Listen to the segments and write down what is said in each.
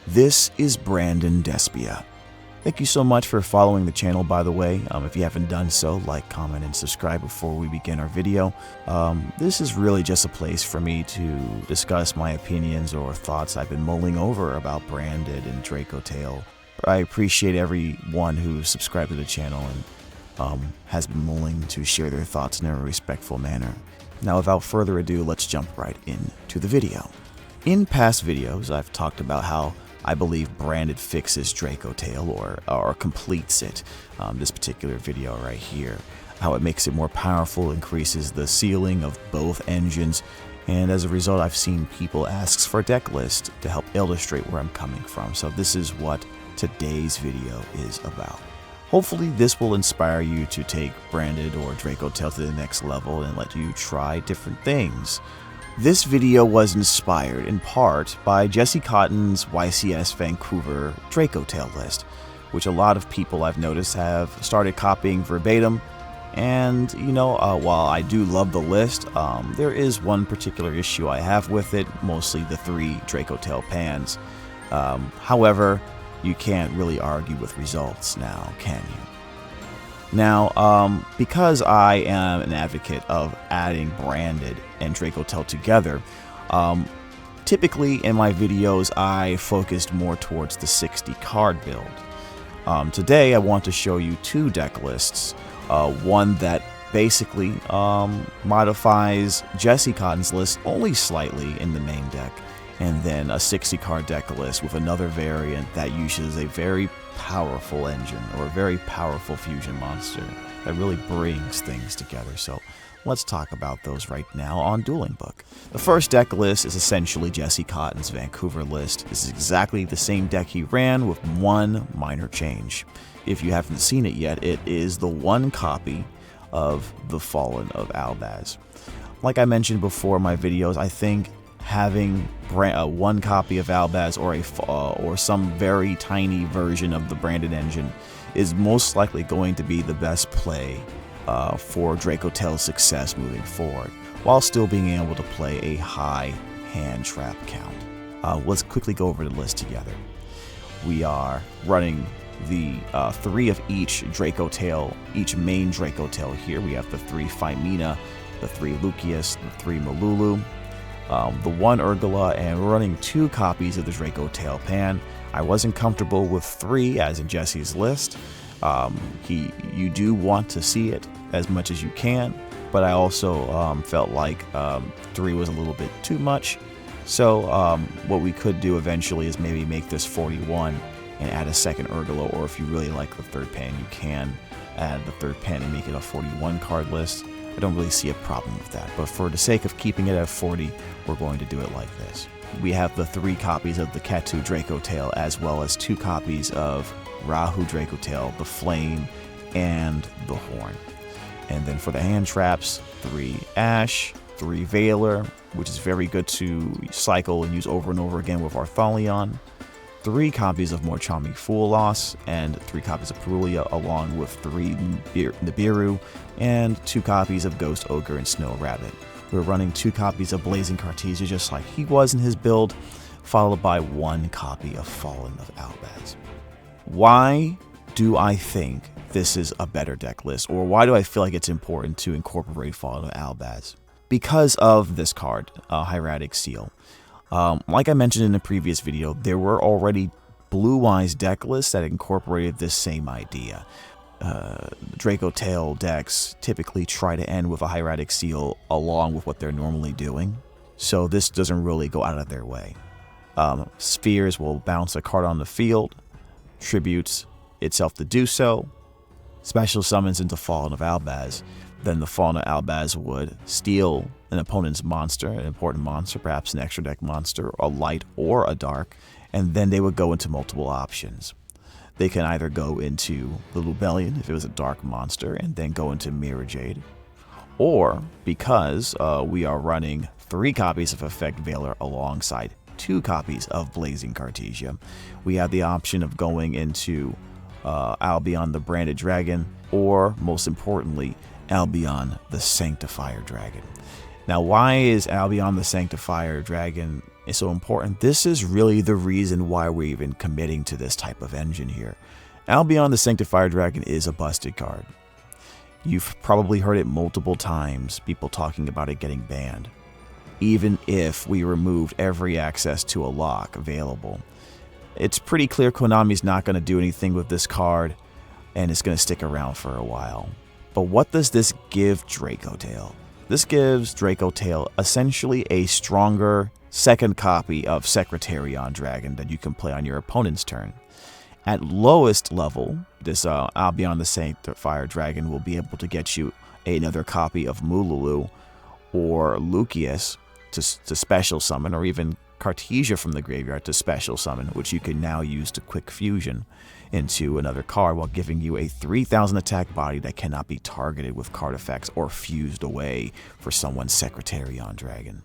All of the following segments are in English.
This is Brandon Despia. Thank you so much for following the channel, by the way. If you haven't done so, like, comment, and subscribe before we begin our video. This is really just a place for me to discuss my opinions or thoughts I've been mulling over about Branded and DracoTail. I appreciate everyone who subscribed to the channel and has been willing to share their thoughts in a respectful manner. Now, without further ado, let's jump right into the video. In past videos, I've talked about how I believe Branded fixes DracoTail or completes it. This particular video right here, how it makes it more powerful, increases the ceiling of both engines, and as a result, I've seen people ask for a deck list to help illustrate where I'm coming from. So this is what today's video is about. Hopefully this will inspire you to take Branded or DracoTail to the next level and let you try different things. This video was inspired in part by Jesse Kotton's YCS Vancouver DracoTail list, which a lot of people I've noticed have started copying verbatim. And while I do love the list, there is one particular issue I have with it, mostly the 3 DracoTail pans. However, you can't really argue with results now, can you? Now, because I am an advocate of adding Branded and DracoTail together, typically in my videos I focused more towards the 60 card build. Today I want to show you 2 deck lists, one that basically modifies Jesse Kotton's list only slightly in the main deck, and then a 60 card deck list with another variant that uses a very powerful engine or a very powerful fusion monster that really brings things together. So let's talk about those right now on Dueling Book. The first deck list is essentially Jesse Kotton's Vancouver list. This is exactly the same deck he ran with one minor change. If you haven't seen it yet, it is the 1 copy of the Fallen of Albaz. Like I mentioned before in my videos, I think having 1 copy of Albaz or some very tiny version of the Branded engine is most likely going to be the best play for DracoTail's success moving forward, while still being able to play a high hand trap count. Let's quickly go over the list together. We are running the 3 of each DracoTail, each main DracoTail here. We have the 3 Phimina, the 3 Lucius, the 3 Malulu, the 1 Urgula, and we're running 2 copies of the DracoTail pan. I wasn't comfortable with 3 as in Jesse's list. You do want to see it as much as you can, but I also felt like 3 was a little bit too much. So what we could do eventually is maybe make this 41 and add a 2nd Urgula, or if you really like the 3rd pan, you can add the 3rd pan and make it a 41 card list. I don't really see a problem with that, but for the sake of keeping it at 40, we're going to do it like this. We have the 3 copies of the Ketu DracoTail, as well as 2 copies of Rahu DracoTail, the Flame, and the Horn. And then for the hand traps, 3 Ash, 3 Veiler, which is very good to cycle and use over and over again with Arthalion, 3 copies of Morchami Fool Loss, and 3 copies of Perulia, along with 3 Nibiru, and 2 copies of Ghost Ogre and Snow Rabbit. We're running 2 copies of Blazing Cartesia, just like he was in his build, followed by 1 copy of Fallen of Albaz. Why do I think this is a better deck list, or why do I feel like it's important to incorporate Fallen of Albaz? Because of this card, Hieratic Seal. Like I mentioned in the previous video, there were already Blue Eyes deck lists that incorporated this same idea. DracoTail decks typically try to end with a Hieratic Seal along with what they're normally doing, so this doesn't really go out of their way. Spheres will bounce a card on the field, tributes itself to do so, special summons into Fallen of Albaz. Then the Fallen of Albaz would steal an opponent's monster, an important monster, perhaps an extra deck monster, a light or a dark, and then they would go into multiple options. They can either go into the Lubellion if it was a dark monster, and then go into Mirror Jade, or because we are running 3 copies of Effect Veiler alongside 2 copies of Blazing Cartesia, we have the option of going into Albion the Branded Dragon, or most importantly, Albion the Sanctifier Dragon. Now, why is Albion the Sanctifier Dragon so important. This is really the reason why we're even committing to this type of engine here. Albion the Sanctifier Dragon is a busted card. You've probably heard it multiple times, people talking about it getting banned. Even if we removed every access to a lock available. It's pretty clear Konami's not going to do anything with this card, and it's going to stick around for a while. But what does this give DracoTail? This gives DracoTail essentially a stronger second copy of Secretarion Dragon that you can play on your opponent's turn. At lowest level, this Albion the Sanctifier Dragon will be able to get you another copy of Mululu or Lucius to special summon, or even Cartesia from the graveyard to special summon, which you can now use to quick fusion into another card while giving you a 3000 attack body that cannot be targeted with card effects or fused away for someone's Secretarion Dragon.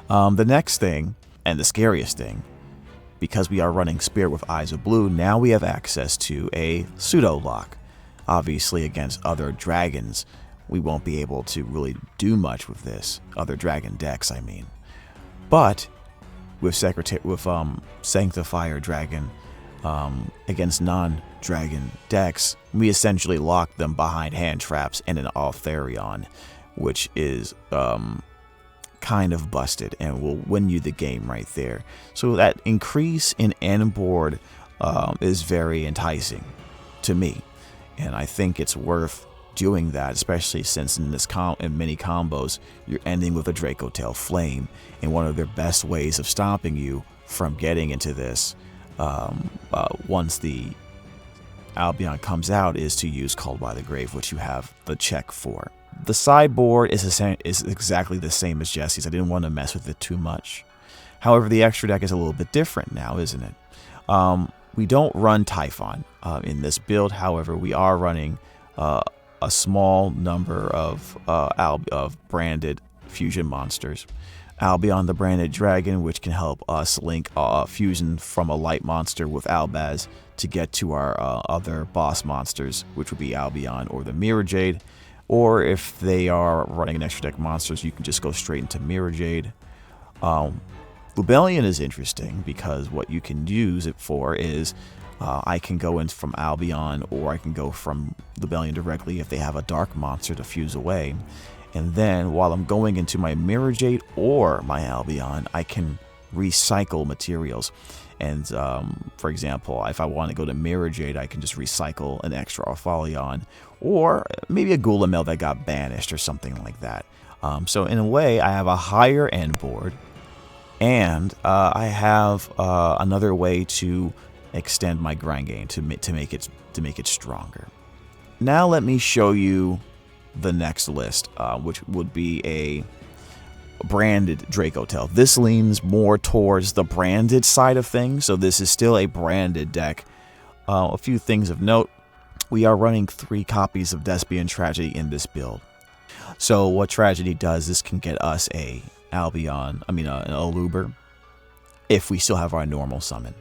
The next thing, and the scariest thing, because we are running Spirit with Eyes of Blue, now we have access to a pseudo lock. Obviously against other dragons, we won't be able to really do much with this. Other dragon decks, I mean. But with Sanctifier Dragon against non-dragon decks, we essentially lock them behind hand traps and an Altharion, which is kind of busted and will win you the game right there. So that increase in end board is very enticing to me, and I think it's worth doing that, especially since in many combos you're ending with a DracoTail Flame, and one of their best ways of stopping you from getting into this once the Albion comes out is to use Called by the Grave, which you have the check for. The sideboard is exactly the same as Jesse's. I didn't want to mess with it too much. However, the extra deck is a little bit different now, isn't it? We don't run Typhon in this build. However, we are running a small number of branded fusion monsters. Albion the Branded Dragon, which can help us link fusion from a light monster with Albaz to get to our other boss monsters, which would be Albion or the Mirror Jade. Or if they are running an extra deck monsters, you can just go straight into Mirror Jade. Lubellion is interesting because what you can use it for is I can go in from Albion, or I can go from Lubellion directly if they have a dark monster to fuse away. And then while I'm going into my Mirror Jade or my Albion, I can recycle materials. And for example, if I want to go to Mirror Jade, I can just recycle an extra Orphalion, or maybe a Gulamel that got banished or something like that. So in a way, I have a higher end board, and I have another way to extend my grind game to make it stronger. Now let me show you the next list, which would be a branded DracoTail. This leans more towards the branded side of things, so this is still a branded deck. A few things of note: we are running 3 copies of Despia and Tragedy in this build. So what Tragedy does, this can get us an Aluber, if we still have our normal summon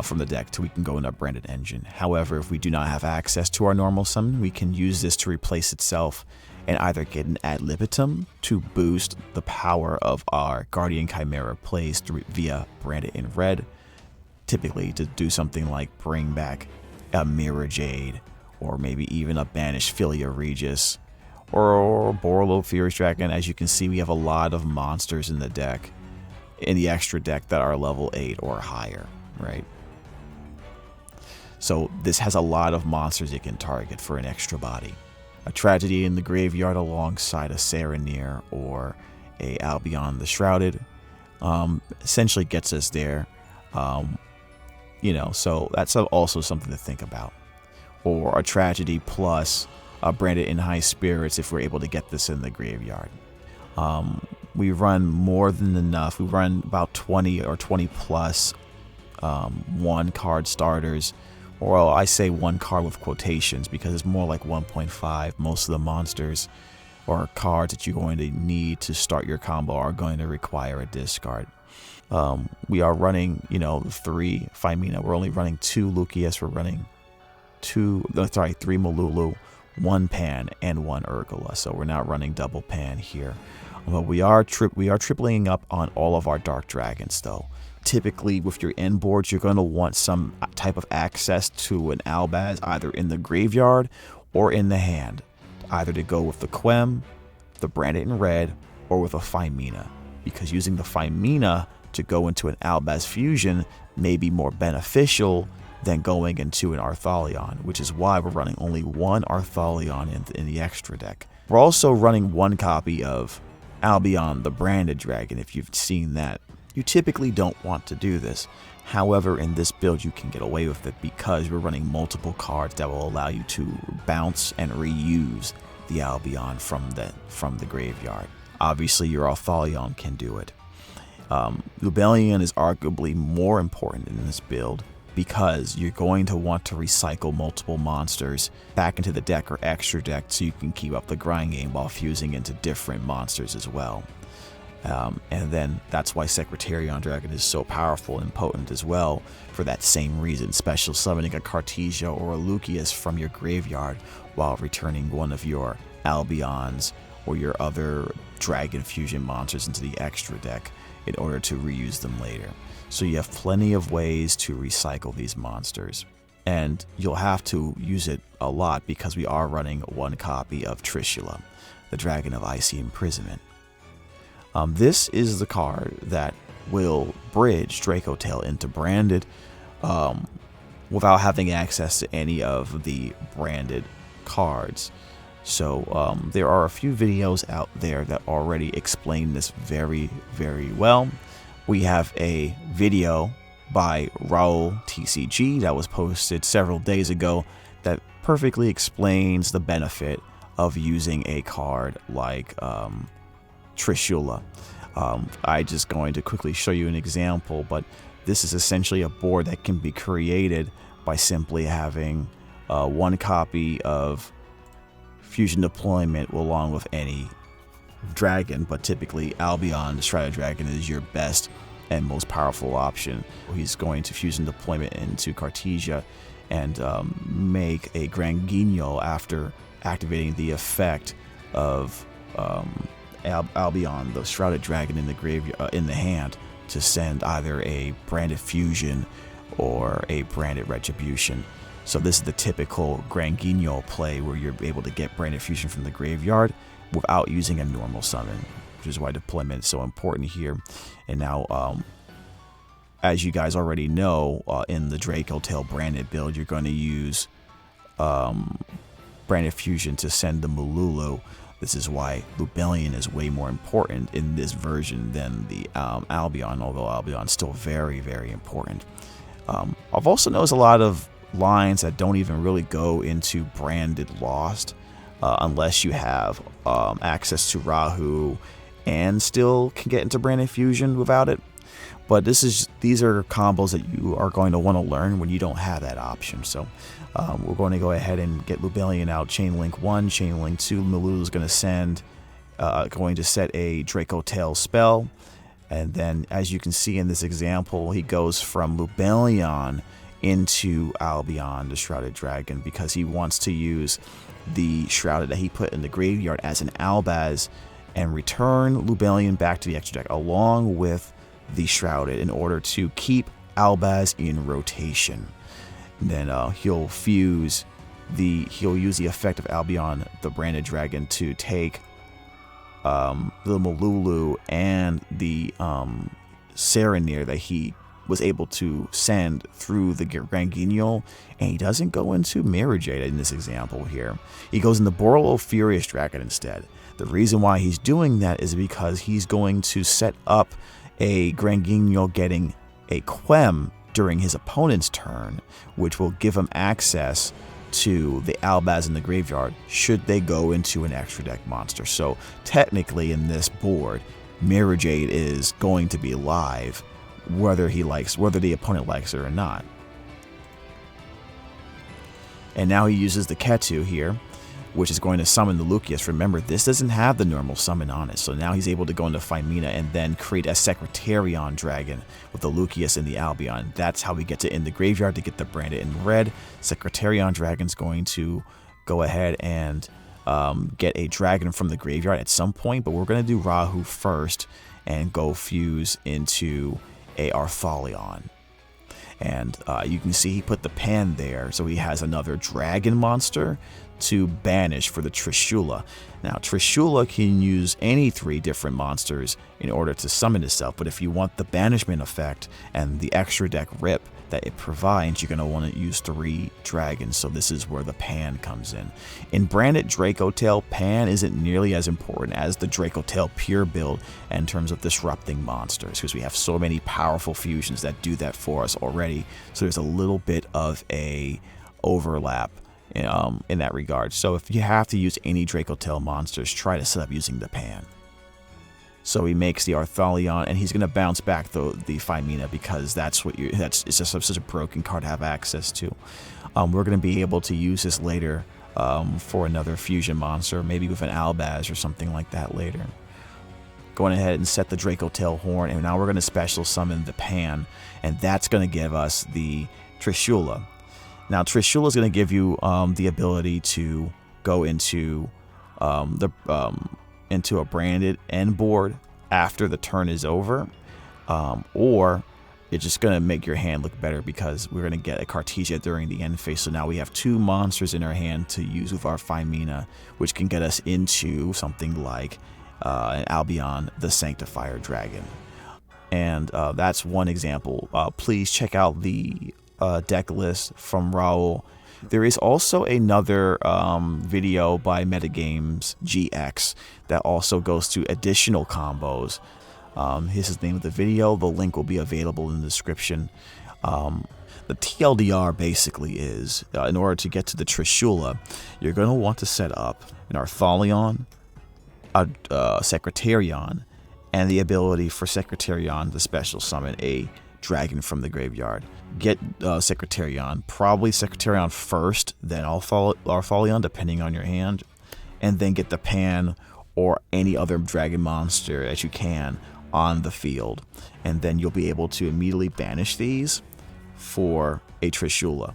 from the deck, so we can go in a branded engine. However, if we do not have access to our normal summon, we can use this to replace itself and either get an ad libitum to boost the power of our Guardian Chimera plays via branded in red, typically to do something like bring back a Mirror Jade, or maybe even a banished Philia Regis, or Borlo Furious Dragon. As you can see, we have a lot of monsters in the deck, in the extra deck, that are level 8 or higher, right? So this has a lot of monsters it can target for an extra body. A Tragedy in the graveyard alongside a Serenir or a Albion the Shrouded essentially gets us there. So that's also something to think about. Or a Tragedy plus a Branded in High Spirits if we're able to get this in the graveyard. We run more than enough. We run about 20 or 20 plus 1 card starters. Or I say 1 card with quotations because it's more like 1.5. Most of the monsters or cards that you're going to need to start your combo are going to require a discard. We are running, 3 Phimina. We're only running 2 Lucius. We're running 3 Malulu, one pan and one Urgula, so we're not running double pan here. But we are tripling up on all of our dark dragons though. Typically with your end boards, you're going to want some type of access to an Albaz either in the graveyard or in the hand, either to go with the Quem, the Branded in Red, or with a Phimina, because using the Phimina to go into an Albaz fusion may be more beneficial than going into an Arthalion, which is why we're running only one Arthalion in the extra deck. We're also running one copy of Albion the Branded Dragon, if you've seen that. You typically don't want to do this. However, in this build you can get away with it because we're running multiple cards that will allow you to bounce and reuse the Albion from the graveyard. Obviously your Arthalion can do it. Lubellion is arguably more important in this build because you're going to want to recycle multiple monsters back into the deck or extra deck so you can keep up the grind game while fusing into different monsters as well. And then that's why Secretarion Dragon is so powerful and potent as well, for that same reason. Special summoning a Cartesia or a Lucius from your graveyard while returning one of your Albions or your other Dragon Fusion monsters into the extra deck in order to reuse them later. So you have plenty of ways to recycle these monsters. And you'll have to use it a lot because we are running one copy of Trishula, the Dragon of Icy Imprisonment. This is the card that will bridge DracoTail into Branded without having access to any of the Branded cards. So there are a few videos out there that already explain this very, very well. We have a video by Raul TCG that was posted several days ago that perfectly explains the benefit of using a card like Trishula. I'm just going to quickly show you an example, but this is essentially a board that can be created by simply having one copy of Fusion Deployment along with any dragon, but typically Albion the Strata Dragon is your best and most powerful option. He's going to Fusion Deployment into Cartesia and make a Granguignol after activating the effect of Albion the Shrouded Dragon in the graveyard in the hand to send either a Branded Fusion or a Branded Retribution. So this is the typical Granguignol play where you're able to get Branded Fusion from the graveyard without using a normal summon, which is why deployment is so important here. And now, as you guys already know, in the DracoTail Branded build, you're going to use Branded Fusion to send the Mululu. This is why Lubellion is way more important in this version than the Albion, although Albion is still very, very important. I've also noticed a lot of lines that don't even really go into Branded Lost unless you have access to Rahu and still can get into Branded Fusion without it. But these are combos that you are going to want to learn when you don't have that option. So we're going to go ahead and get Lubellion out. Chain Link 1, Chain Link 2. Mululu is going to set a DracoTail spell. And then, as you can see in this example, he goes from Lubellion into Albion, the Shrouded Dragon, because he wants to use the Shrouded that he put in the graveyard as an Albaz and return Lubellion back to the extra deck along with the Shrouded in order to keep Albaz in rotation. And then he'll use the effect of Albion, the Branded Dragon, to take the Mululu and the Serenir that he was able to send through the Granguignol, and he doesn't go into Mirror Jade in this example here. He goes into Borolo Furious Dragon instead. The reason why he's doing that is because he's going to set up a Granguignol getting a Quem during his opponent's turn, which will give him access to the Albaz in the graveyard should they go into an extra deck monster. So technically in this board, Mirror Jade is going to be live whether the opponent likes it or not. And now he uses the Ketu here, which is going to summon the Lucius. Remember, this doesn't have the normal summon on it, so now he's able to go into Phimina and then create a Secretarion Dragon with the Lucius and the Albion. That's how we get to in the graveyard to get the Branded in Red. Secretarion Dragon's going to go ahead and get a dragon from the graveyard at some point, but we're going to do Rahu first and go fuse into a Arthalion. And you can see he put the pan there, so he has another dragon monster to banish for the Trishula. Now, Trishula can use any 3 different monsters in order to summon itself, but if you want the banishment effect and the extra deck rip that it provides, you're going to want to use 3 dragons, so this is where the pan comes in. In branded DracoTail, pan isn't nearly as important as the DracoTail pure build in terms of disrupting monsters, because we have so many powerful fusions that do that for us already, so there's a little bit of a overlap in that regard. So if you have to use any DracoTail monsters, try to set up using the pan. So he makes the Arthalion, and he's going to bounce back the Phymena, because it's just such a broken card to have access to. We're going to be able to use this later for another fusion monster, maybe with an Albaz or something like that later. Going ahead and set the DracoTail horn, and now we're going to special summon the pan, and that's going to give us the Trishula. Now, Trishula is going to give you the ability to go into into a branded end board after the turn is over, or it's just going to make your hand look better because we're going to get a Cartesia during the end phase. So now we have 2 monsters in our hand to use with our Phymena, which can get us into something like an Albion, the Sanctifier Dragon. And that's one example. Please check out the deck list from Raul. There is also another video by Metagames GX that also goes to additional combos. Here's the name of the video. The link will be available in the description. The TLDR basically is, in order to get to the Trishula, you're going to want to set up an Arthalion, a Secretarion, and the ability for Secretarion to special summon a dragon from the graveyard. Get Secretarion, probably Secretarion first, then Arthalion, depending on your hand, and then get the pan or any other dragon monster that you can on the field, and then you'll be able to immediately banish these for a Trishula.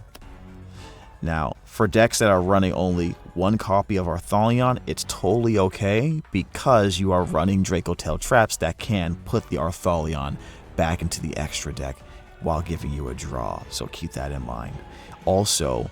Now, for decks that are running only 1 copy of Arthalion, it's totally okay because you are running DracoTail traps that can put the Arthalion back into the extra deck while giving you a draw, so keep that in mind. Also,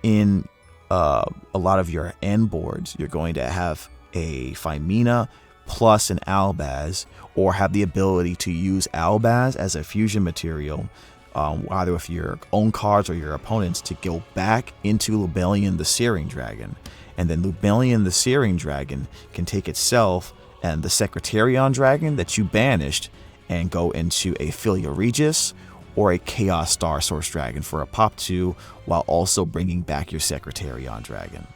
in a lot of your end boards, you're going to have a Phymena plus an Albaz, or have the ability to use Albaz as a fusion material, either with your own cards or your opponents, to go back into Lubellion the Searing Dragon. And then Lubellion the Searing Dragon can take itself and the Secretarion Dragon that you banished and go into a Philia Regis or a Chaos Star Source Dragon for a pop 2, while also bringing back your Secretarion Dragon.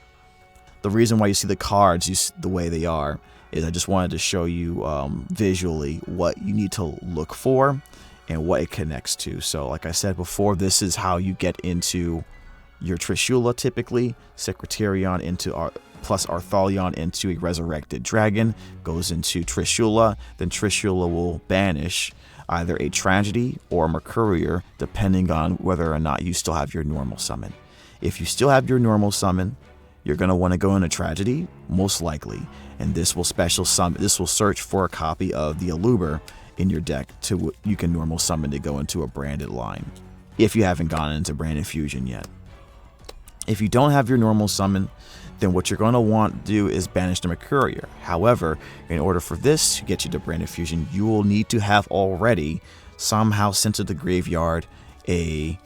The reason why you see the cards the way they are is I just wanted to show you visually what you need to look for and what it connects to. So like I said before, this is how you get into your Trishula typically. Secretarion into plus Arthalion into a resurrected dragon, goes into Trishula, then Trishula will banish either a Tragedy or a Mercurier, depending on whether or not you still have your normal summon. If you still have your normal summon, you're going to want to go into Tragedy, most likely, and this will special summon. This will search for a copy of the Aluber in your deck to you can normal summon to go into a branded line, if you haven't gone into branded fusion yet. If you don't have your normal summon, then what you're going to want to do is banish the Mercurier. However, in order for this to get you to branded fusion, you will need to have already somehow sent to the graveyard a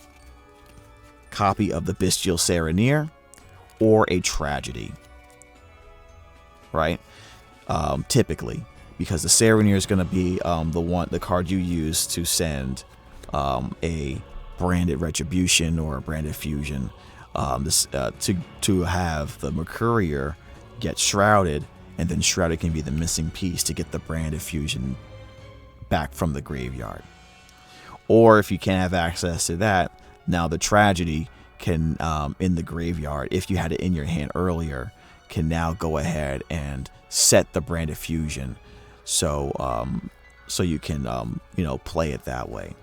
copy of the Bestial Sereneer or a Tragedy, right? Typically, because the Sereneer is going to be the card you use to send a branded Retribution or a branded fusion. To have the Mercurier get shrouded, and then shrouded can be the missing piece to get the branded fusion back from the graveyard. Or if you can't have access to that, now the Tragedy can in the graveyard, if you had it in your hand earlier, can now go ahead and set the branded fusion, so you can play it that way.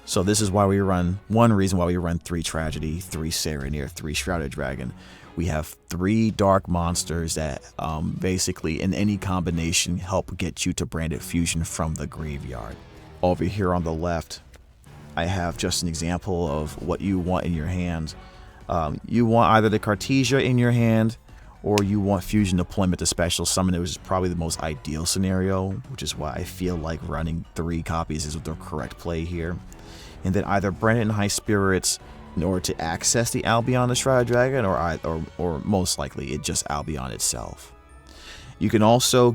So this is why we run, one reason why we run 3 Tragedy, 3 Serenir, 3 Shrouded Dragon. We have 3 dark monsters that basically in any combination help get you to Branded Fusion from the graveyard. Over here on the left, I have just an example of what you want in your hand. You want either the Cartesia in your hand, or you want Fusion Deployment to special summon it, which is probably the most ideal scenario, which is why I feel like running 3 copies is the correct play here. And then either Branded in High Spirits in order to access the Albion the Shrouded Dragon, or most likely it just Albion itself. You can also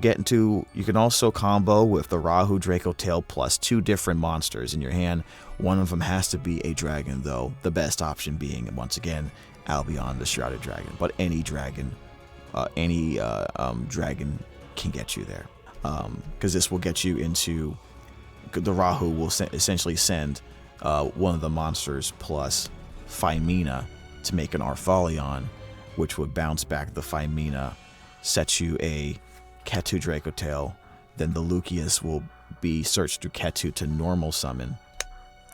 combo with the Rahu DracoTail plus 2 different monsters in your hand. One of them has to be a dragon though, the best option being, once again, Albion the Shrouded Dragon. But any dragon, dragon can get you there. Because this will get you into, the Rahu will essentially send one of the monsters plus Phymena to make an Arthalion, which would bounce back the Phymena, set you a Ketu DracoTail, then the Lucius will be searched through Ketu to normal summon.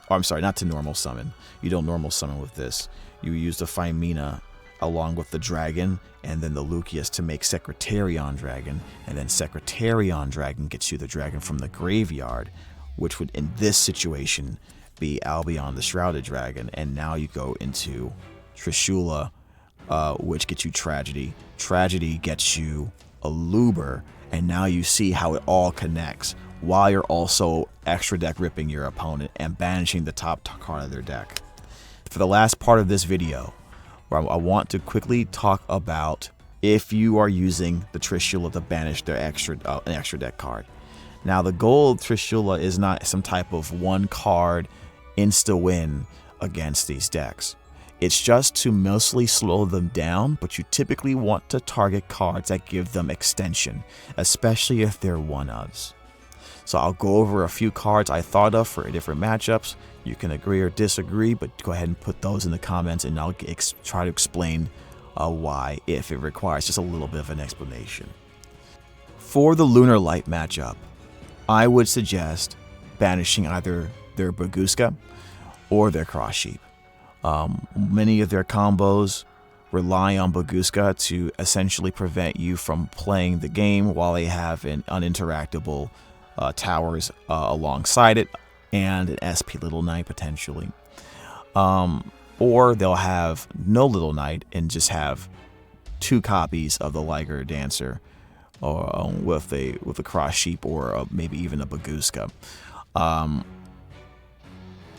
Oh, I'm sorry, not to normal summon. You don't normal summon with this. You use the Phymena along with the dragon and then the Lucius to make Secretarion Dragon, and then Secretarion Dragon gets you the dragon from the graveyard, which would in this situation be Albion the Shrouded Dragon. And now you go into Trishula, which gets you Tragedy. Tragedy gets you a Luber, and now you see how it all connects, while you're also extra deck ripping your opponent and banishing the top card of their deck. For the last part of this video, where I want to quickly talk about if you are using the Trishula to banish their an extra deck card. Now the goal of Trishula is not some type of one card insta-win against these decks. It's just to mostly slow them down, but you typically want to target cards that give them extension, especially if they're one-ofs. So I'll go over a few cards I thought of for different matchups. You can agree or disagree, but go ahead and put those in the comments and I'll try to explain why, if it requires just a little bit of an explanation. For the Lunar Light matchup, I would suggest banishing either their Baguska or their Cross Sheep. Many of their combos rely on Baguska to essentially prevent you from playing the game while they have an uninteractable towers alongside it and an SP Little Knight potentially. Or they'll have no Little Knight and just have 2 copies of the Liger Dancer, or with a Cross Sheep or maybe even a Baguska.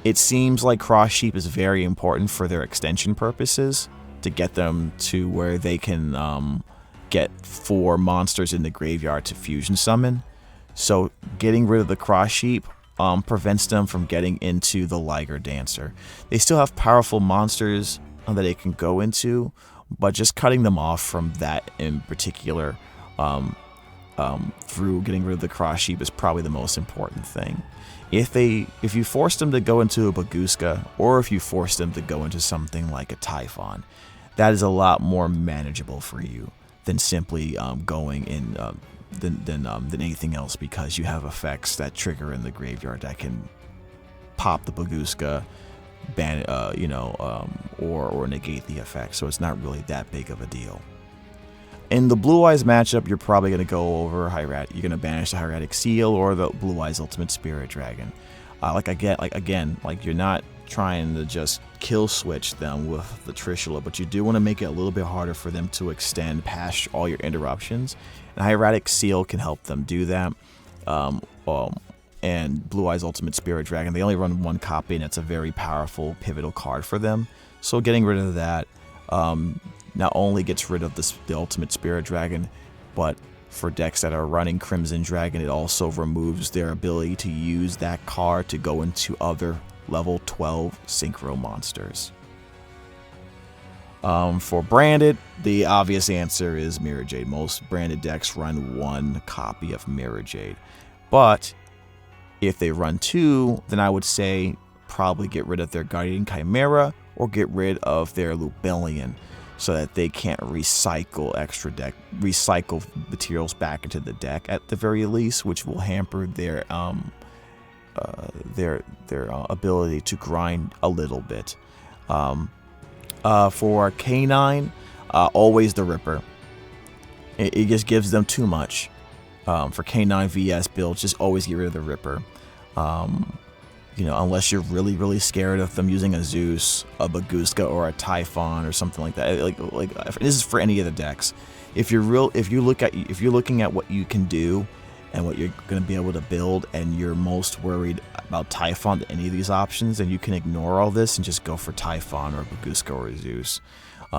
It seems like Cross Sheep is very important for their extension purposes, to get them to where they can get 4 monsters in the graveyard to fusion summon. So getting rid of the Cross Sheep prevents them from getting into the Liger Dancer. They still have powerful monsters that they can go into, but just cutting them off from that in particular through getting rid of the Cross Sheep is probably the most important thing. If you force them to go into a Baguska, or if you force them to go into something like a Typhon, that is a lot more manageable for you than simply going in than anything else, because you have effects that trigger in the graveyard that can pop the Baguska, ban or negate the effect. So it's not really that big of a deal. In the Blue Eyes matchup, you're probably going to go over you're going to banish the Hieratic Seal or the Blue Eyes Ultimate Spirit Dragon. You're not trying to just kill switch them with the Trishula, but you do want to make it a little bit harder for them to extend past all your interruptions. And Hieratic Seal can help them do that. And Blue Eyes Ultimate Spirit Dragon, they only run 1 copy, and it's a very powerful, pivotal card for them. So getting rid of that not only gets rid of the Ultimate Spirit Dragon, but for decks that are running Crimson Dragon, it also removes their ability to use that card to go into other level 12 Synchro monsters. For Branded, the obvious answer is Mirror Jade. Most Branded decks run 1 copy of Mirror Jade. But if they run 2, then I would say probably get rid of their Guardian Chimera or get rid of their Lubellion, so that they can't recycle materials back into the deck at the very least, which will hamper their ability to grind a little bit. For K9, always the Ripper. It just gives them too much. For K9 VS builds, just always get rid of the Ripper. Unless you're really scared of them using a Zeus, a Baguska, or a Typhon or something like that. Like this is for any of the decks. If you're looking at what you can do and what you're going to be able to build, and you're most worried about Typhon to any of these options, then you can ignore all this and just go for Typhon or Baguska or Zeus.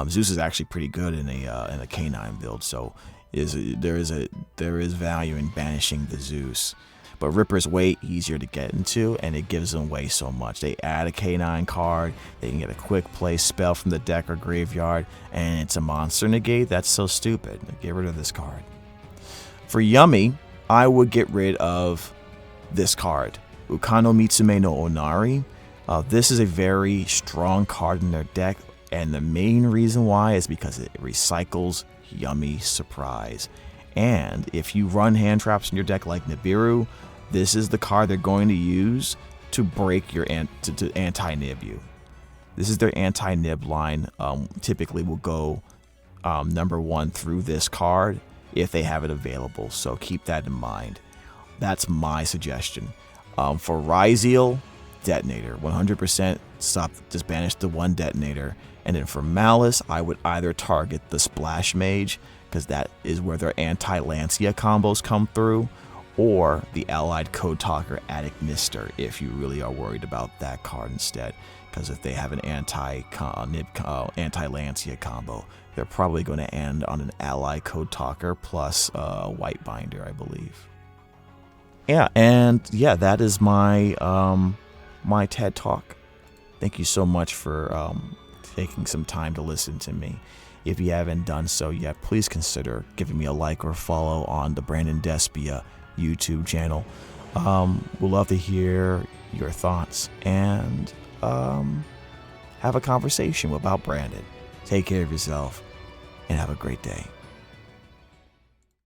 Zeus is actually pretty good in a K9 build, so there is value in banishing the Zeus. But Ripper is way easier to get into, and it gives them away so much. They add a K9 card, they can get a quick play spell from the deck or graveyard, and it's a monster negate. That's so stupid. Get rid of this card. For Yummy, I would get rid of this card, Ukano Mitsume no Onari. This is a very strong card in their deck, and the main reason why is because it recycles Yummy Surprise. And if you run hand traps in your deck like Nibiru, this is the card they're going to use to break your to anti-nib you. This is their anti-nib line. Typically will go number 1 through this card if they have it available. So keep that in mind. That's my suggestion. For Ryzeal, Detonator, 100% stop. Just banish the 1 Detonator. And then for Malice, I would either target the Splash Mage, because that is where their anti-Lancia combos come through, or the allied Code Talker Attic Mister, if you really are worried about that card instead. Because if they have an anti-Lancia combo, they're probably going to end on an allied Code Talker plus White Binder, I believe. Yeah, and yeah, that is my my TED Talk. Thank you so much for taking some time to listen to me. If you haven't done so yet, please consider giving me a like or follow on the Brandon Despia YouTube channel. We'd love to hear your thoughts and have a conversation about Brandon. Take care of yourself and have a great day.